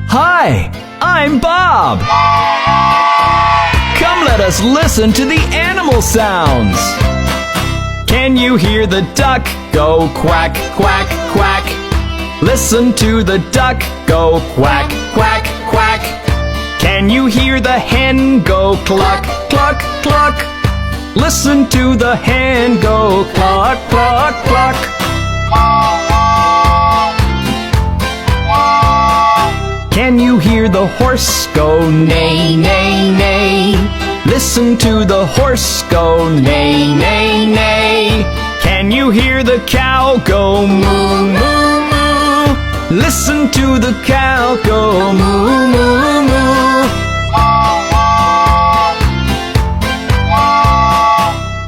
Hi, I'm Bob. Come let us listen to the animal sounds. Can you hear the duck go quack, quack, quack? Listen to the duck go quack, quack, quack. Can you hear the hen go cluck, cluck, cluck? Listen to the hen go cluck, cluck, cluck. Can you hear the horse go neigh, neigh, neigh? Listen to the horse go neigh, neigh, neigh. Can you hear the cow go moo, moo, moo? Listen to the cow go moo, moo, moo.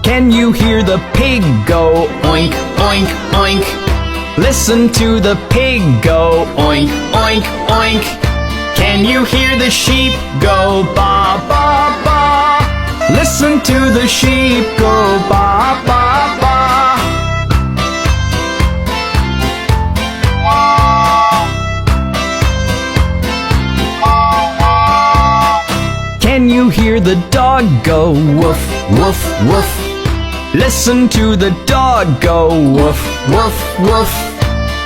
Can you hear the pig go oink, oink, oink? Listen to the pig go oink, oink, oink. Can you hear the sheep go ba, ba, ba? Listen to the sheep go ba, ba, ba. Can you hear the dog go woof, woof, woof? Listen to the dog go woof, woof, woof.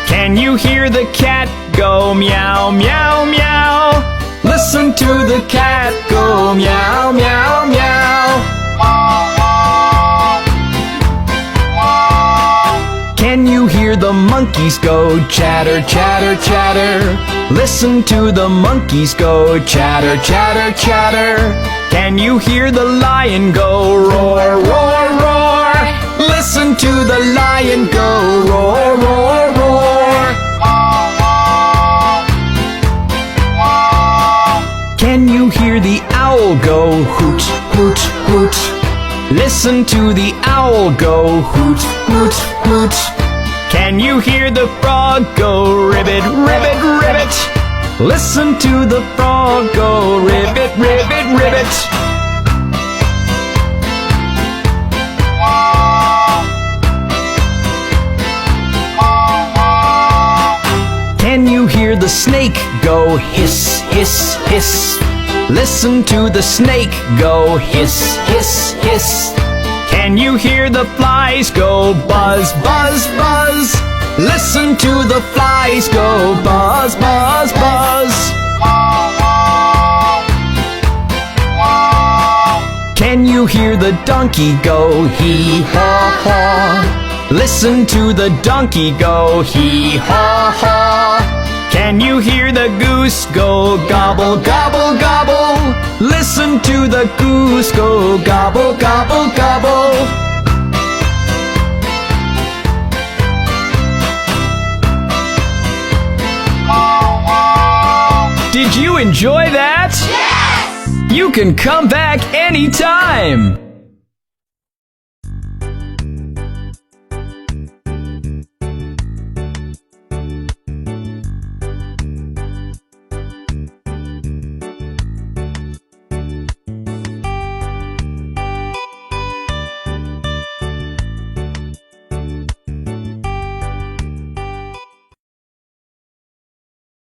Can you hear the cat go meow, meow, meow? Listen to the cat go meow, meow, meow. Can you hear the monkeys go chatter, chatter, chatter? Listen to the monkeys go chatter, chatter, chatter. Can you hear the lion go roar, roar, roar? Listen to the lion go roar, roar, roar. Can you hear the owl go hoot, hoot, hoot? Listen to the owl go hoot, hoot, hoot. Can you hear the frog go ribbit, ribbit, ribbit? Listen to the frog go ribbit, ribbit, ribbit. Can you hear the snake go hiss, hiss, hiss? Listen to the snake go hiss, hiss, hiss. Can you hear the flies go buzz, buzz, buzz? Listen to the flies go buzz, buzz, buzz. Can you hear the donkey go hee haw haw? Listen to the donkey go hee haw haw. Can you hear the goose go gobble, gobble, gobble? Listen to the goose go gobble, gobble, gobble. Did you enjoy that? Yes! You can come back anytime.